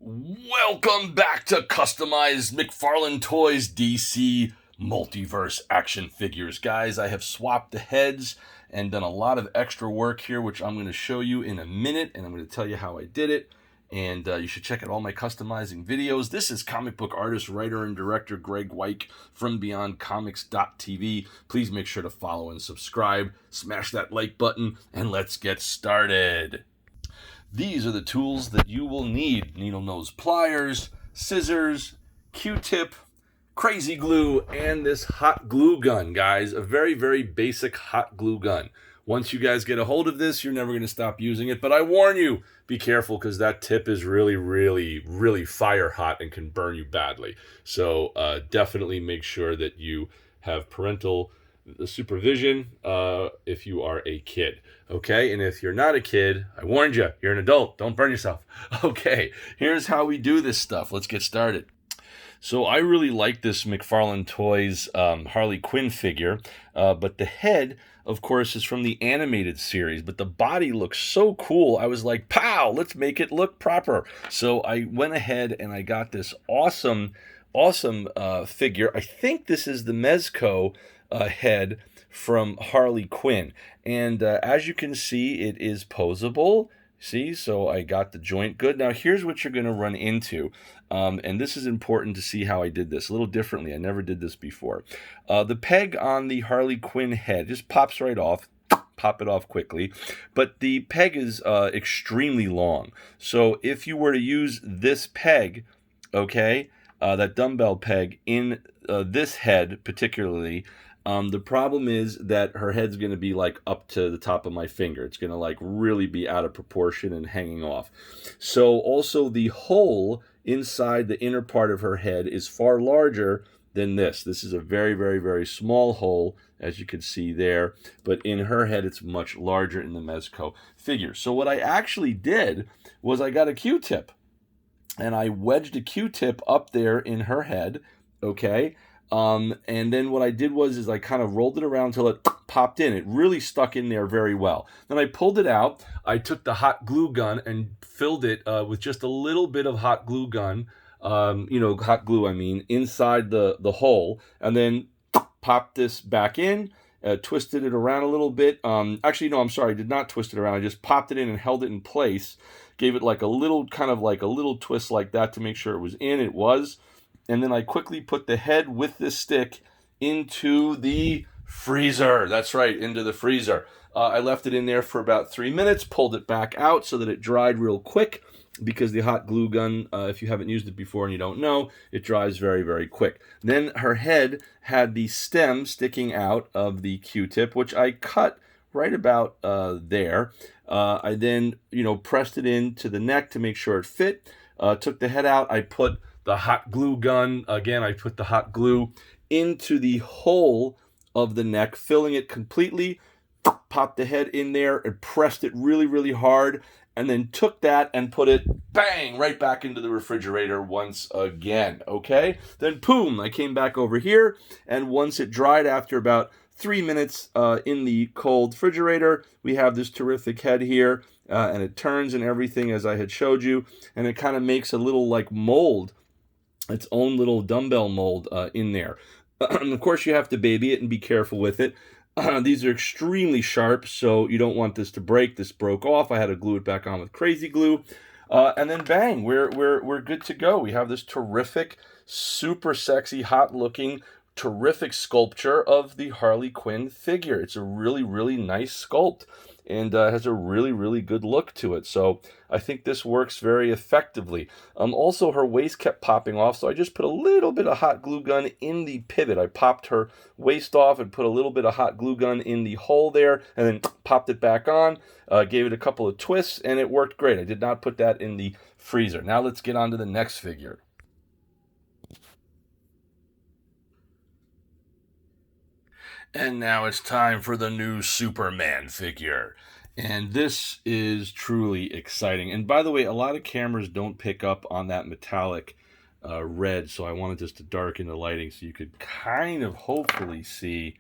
Welcome back to Customized McFarlane Toys DC Multiverse action figures. Guys, I have swapped the heads and done a lot of extra work here, which I'm going to show you in a minute, and I'm going to tell you how I did it. And you should check out all my customizing videos. This is comic book artist, writer, and director Graig Weich from BeyondComics.tv. Please make sure to follow and subscribe. Smash that like button, and let's get started. These are the tools that you will need. Needle nose pliers, scissors, Q-tip, crazy glue, and this hot glue gun, guys. A very, very basic hot glue gun. Once you guys get a hold of this, you're never going to stop using it. But I warn you, be careful because that tip is really, really, really fire hot and can burn you badly. So definitely make sure that you have parental supervision if you are a kid. Okay, and if you're not a kid, I warned you, you're an adult. Don't burn yourself. Okay, here's how we do this stuff. Let's get started. So I really like this McFarlane Toys Harley Quinn figure, but the head, of course, is from the animated series, but the body looks so cool. I was like, pow, let's make it look proper. So I went ahead and I got this awesome figure. I think this is the MEZCO head from Harley Quinn, and as you can see, it is posable. See, so I got the joint good. Now here's what you're going to run into, and this is important to see how I did this a little differently. I never did this before. The peg on the Harley Quinn head just pops right off. Pop it off quickly, but the peg is extremely long. So if you were to use this peg, okay, that dumbbell peg in this head particularly, the problem is that her head's going to be like up to the top of my finger. It's going to like really be out of proportion and hanging off. So also the hole inside the inner part of her head is far larger than this. This is a very, very, very small hole, as you can see there. But in her head, it's much larger in the MEZCO figure. So what I actually did was I got a Q-tip. And I wedged a Q-tip up there in her head, okay? And then what I did was I kind of rolled it around until it popped in. It really stuck in there very well. Then I pulled it out. I took the hot glue gun and filled it with just a little bit of hot glue gun, hot glue, I mean, inside the hole. And then popped this back in, twisted it around a little bit. Actually, no, I'm sorry. I did not twist it around. I just popped it in and held it in place. Gave it like a little, kind of like a little twist like that to make sure it was in. It was. And then I quickly put the head with this stick into the freezer. That's right, into the freezer. I left it in there for about 3 minutes, pulled it back out so that it dried real quick because the hot glue gun, if you haven't used it before and you don't know, it dries very, very quick. Then her head had the stem sticking out of the Q-tip, which I cut right about there. I then, pressed it into the neck to make sure it fit. Took the head out. I put the hot glue gun, again, I put the hot glue into the hole of the neck, filling it completely, popped the head in there and pressed it really, really hard, and then took that and put it, bang, right back into the refrigerator once again, okay? Then, boom, I came back over here, and once it dried after about 3 minutes in the cold refrigerator, we have this terrific head here, and it turns and everything as I had showed you, and it kind of makes a little like mold, its own little dumbbell mold in there. Of course, you have to baby it and be careful with it. These are extremely sharp, so you don't want this to break. This broke off. I had to glue it back on with crazy glue. And then bang, we're good to go. We have this terrific, super sexy, hot-looking, terrific sculpture of the Harley Quinn figure. It's a really, really nice sculpt and has a really, really good look to it. So I think this works very effectively. Also, her waist kept popping off, so I just put a little bit of hot glue gun in the pivot. I popped her waist off and put a little bit of hot glue gun in the hole there, and then popped it back on, gave it a couple of twists, and it worked great. I did not put that in the freezer. Now let's get on to the next figure. And now it's time for the new Superman figure. And this is truly exciting. And by the way, a lot of cameras don't pick up on that metallic red, so I wanted just to darken the lighting so you could kind of hopefully see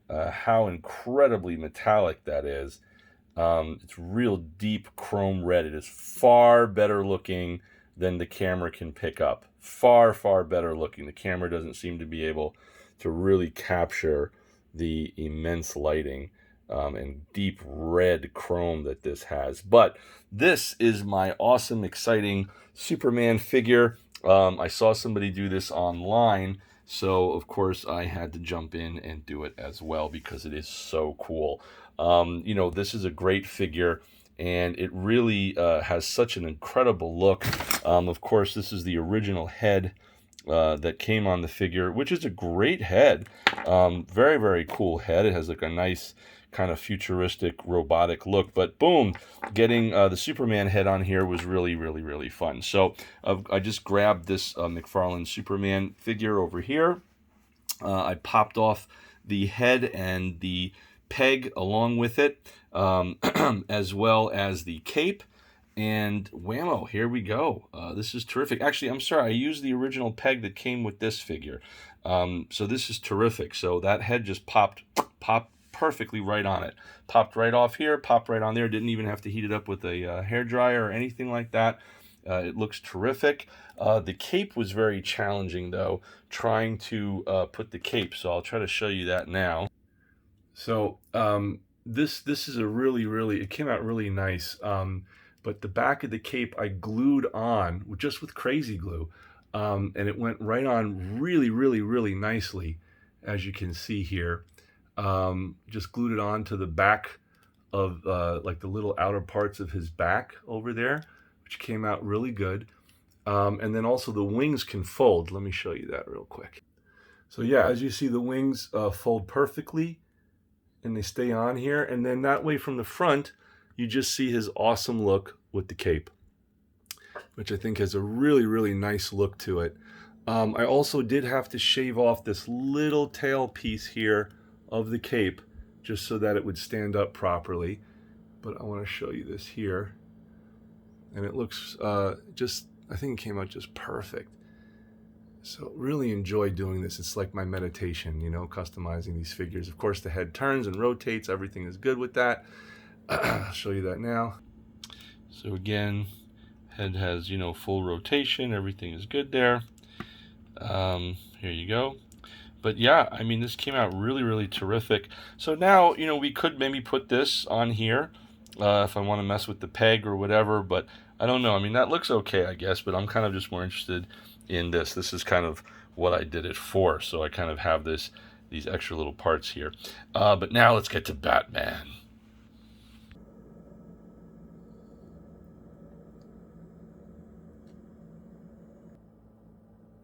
how incredibly metallic that is. It's real deep chrome red. It is far better looking than the camera can pick up. Far, far better looking. The camera doesn't seem to be able to really capture the immense lighting and deep red chrome that this has. But this is my awesome, exciting Superman figure. I saw somebody do this online, so of course I had to jump in and do it as well because it is so cool. You know, this is a great figure, and it really has such an incredible look. Of course, this is the original head that came on the figure, which is a great head. Very, very cool head. It has like a nice kind of futuristic robotic look, but boom, getting the Superman head on here was really, really, really fun. So I just grabbed this McFarlane Superman figure over here. I popped off the head and the peg along with it, as well as the cape, and whammo, here we go. This is terrific. Actually, I'm sorry, I used the original peg that came with this figure. So this is terrific. So that head just popped perfectly right on it. Popped right off here, popped right on there. Didn't even have to heat it up with a hairdryer or anything like that. It looks terrific. The cape was very challenging, though, trying to put the cape. So I'll try to show you that now. So this is a really, it came out really nice. But the back of the cape I glued on just with crazy glue, and it went right on really nicely, as you can see here. Just glued it on to the back of like the little outer parts of his back over there, which came out really good. And then also the wings can fold. Let me show you that real quick. So yeah, as you see, the wings fold perfectly, and they stay on here. And then that way from the front, you just see his awesome look with the cape, which I think has a really nice look to it. I also did have to shave off this little tail piece here of the cape just so that it would stand up properly. But I want to show you this here. And it looks I think it came out just perfect. So really enjoy doing this. It's like my meditation, you know, customizing these figures. Of course, the head turns and rotates. Everything is good with that. I'll show you that now. So again, head has, you know, full rotation. Everything is good there. Here you go. But yeah, I mean, this came out really terrific. So now, you know, we could maybe put this on here if I want to mess with the peg or whatever, but I don't know. I mean, that looks okay, I guess, but I'm kind of just more interested in this. This is kind of what I did it for, so I kind of have these extra little parts here. But now let's get to Batman.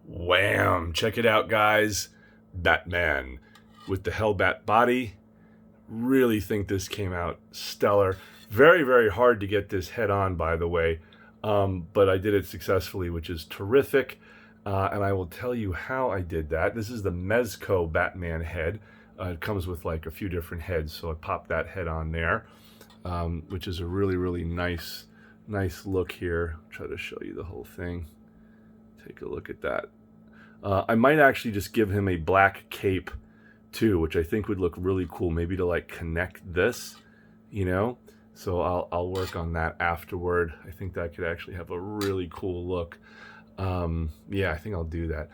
Wham! Check it out, guys. Batman with the Hellbat body. Really think this came out stellar. Very hard to get this head on, by the way, but I did it successfully, which is terrific. And I will tell you how I did that. This is the MEZCO Batman head. It comes with like a few different heads, so I popped that head on there, which is a really nice look here. I'll try to show you the whole thing. Take a look at that. I might actually just give him a black cape too, which I think would look really cool, maybe to like connect this, you know. So I'll work on that afterward. I think that could actually have a really cool look. Yeah, I think I'll do that.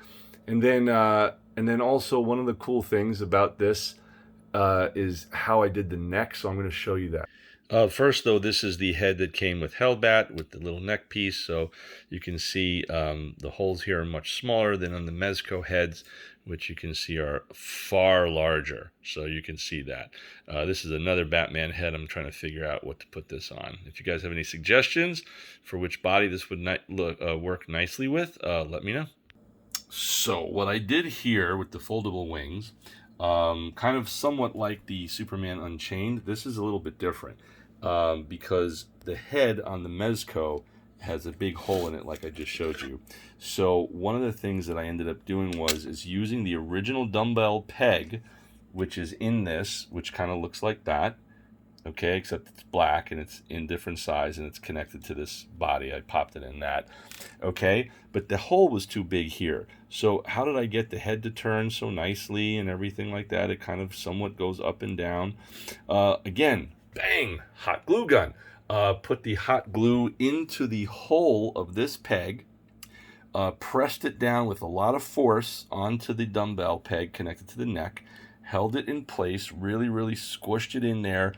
And then also one of the cool things about this is how I did the neck. So I'm going to show you that. First, though, this is the head that came with Hellbat with the little neck piece. So you can see the holes here are much smaller than on the MEZCO heads, which you can see are far larger. So you can see that. This is another Batman head. I'm trying to figure out what to put this on. If you guys have any suggestions for which body this would work nicely with, let me know. So what I did here with the foldable wings, kind of somewhat like the Superman Unchained, this is a little bit different. Because the head on the MEZCO has a big hole in it, like I just showed you. So one of the things that I ended up doing is using the original dumbbell peg, which is in this, which kind of looks like that, okay, except it's black and it's in different size and it's connected to this body. I popped it in that, okay, but the hole was too big here. So how did I get the head to turn so nicely and everything like that? It kind of somewhat goes up and down. Again, bang, hot glue gun. Put the hot glue into the hole of this peg, pressed it down with a lot of force onto the dumbbell peg connected to the neck, held it in place, really, really squished it in there,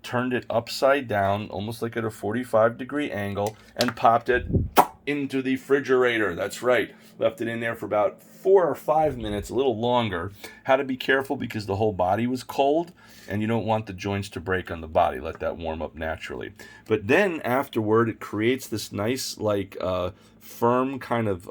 turned it upside down, almost like at a 45-degree angle, and popped it into the refrigerator. That's right. Left it in there for about 4 or 5 minutes, a little longer. Had to be careful because the whole body was cold, and you don't want the joints to break on the body. Let that warm up naturally. But then afterward, it creates this nice, like, firm kind of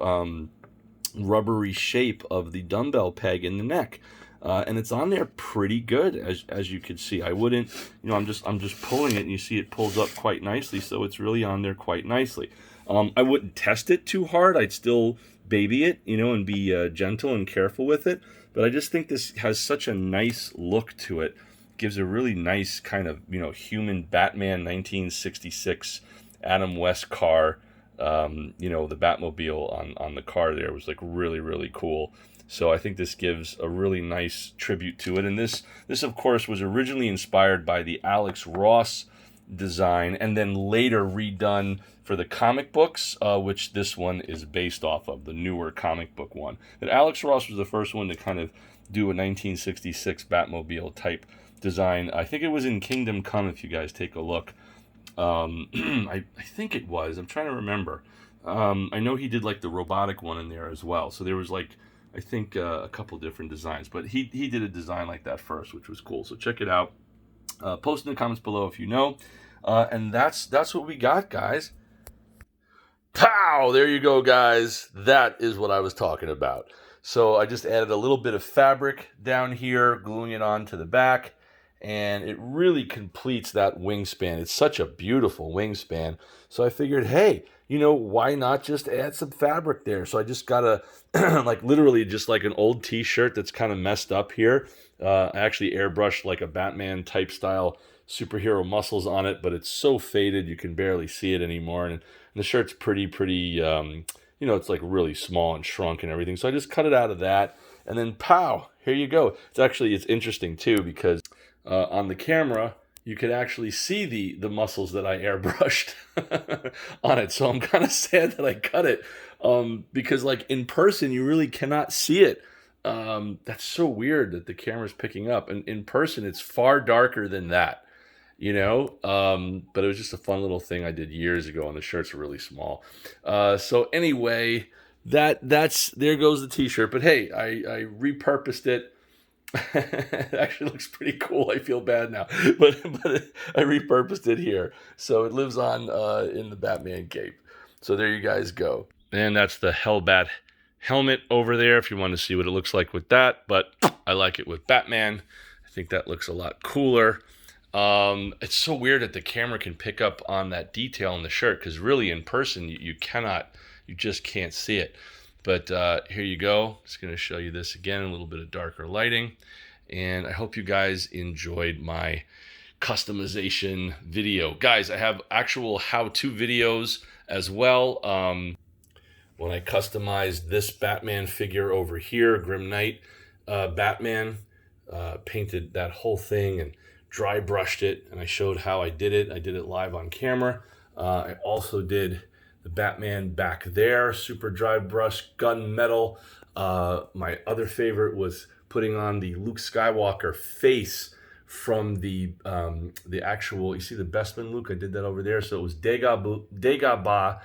rubbery shape of the dumbbell peg in the neck. And it's on there pretty good, as you can see. I wouldn't, I'm just pulling it, and you see it pulls up quite nicely, so it's really on there quite nicely. I wouldn't test it too hard. I'd still baby it, and be gentle and careful with it. But I just think this has such a nice look to it. Gives a really nice kind of, human Batman 1966 Adam West car. The Batmobile on the car there was like really, really cool. So I think this gives a really nice tribute to it. And this of course, was originally inspired by the Alex Ross design and then later redone for the comic books, which this one is based off of, the newer comic book one. But Alex Ross was the first one to kind of do a 1966 Batmobile type design. I think it was in Kingdom Come, if you guys take a look. I think it was. I'm trying to remember. I know he did like the robotic one in there as well. So there was like, I think a couple different designs, but he did a design like that first, which was cool. So check it out. Post in the comments below if you know. And that's what we got, guys. Pow! There you go, guys. That is what I was talking about. So I just added a little bit of fabric down here, gluing it onto the back, and it really completes that wingspan. It's such a beautiful wingspan. So I figured, hey, why not just add some fabric there? So I just got a, like literally just like an old t-shirt that's kind of messed up here. I actually airbrushed like a Batman type style superhero muscles on it, but it's so faded you can barely see it anymore. And the shirt's pretty, it's like really small and shrunk and everything. So I just cut it out of that, and then pow, here you go. It's interesting too, because on the camera, you could actually see the muscles that I airbrushed on it. So I'm kind of sad that I cut it because like in person, you really cannot see it. That's so weird that the camera's picking up. And in person, it's far darker than that, but it was just a fun little thing I did years ago, and the shirts were really small. So anyway, there goes the t-shirt. But hey, I repurposed it. It actually looks pretty cool. I feel bad now, but I repurposed it here, so it lives on in the Batman cape. So there you guys go. And that's the Hellbat helmet over there if you want to see what it looks like with that. But I like it with Batman. I think that looks a lot cooler. It's so weird that the camera can pick up on that detail in the shirt, because really in person you just can't see it. But here you go. Just going to show you this again, a little bit of darker lighting. And I hope you guys enjoyed my customization video. Guys, I have actual how-to videos as well. When I customized this Batman figure over here, Grim Knight Batman, painted that whole thing and dry brushed it. And I showed how I did it. I did it live on camera. I also did the Batman back there, super dry brush, gunmetal. My other favorite was putting on the Luke Skywalker face from the actual, you see the Bespin Luke? I did that over there. So it was Dagobah,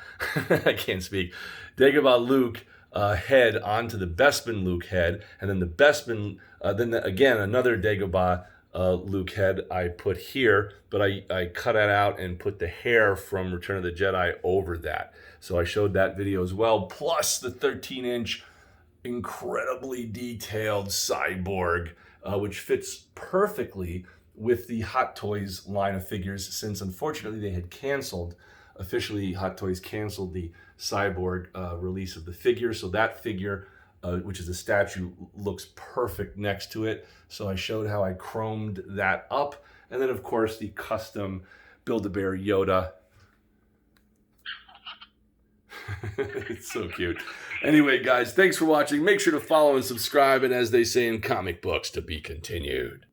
I can't speak, Dagobah Luke head onto the Bespin Luke head. And then the Bespin, again, another Dagobah Luke head I put here, but I cut it out and put the hair from Return of the Jedi over that. So I showed that video as well, plus the 13-inch incredibly detailed cyborg, which fits perfectly with the Hot Toys line of figures, since unfortunately they had canceled, officially Hot Toys canceled the cyborg release of the figure. So that figure, which is a statue, looks perfect next to it. So I showed how I chromed that up. And then, of course, the custom Build-A-Bear Yoda. It's so cute. Anyway, guys, thanks for watching. Make sure to follow and subscribe. And as they say in comic books, to be continued.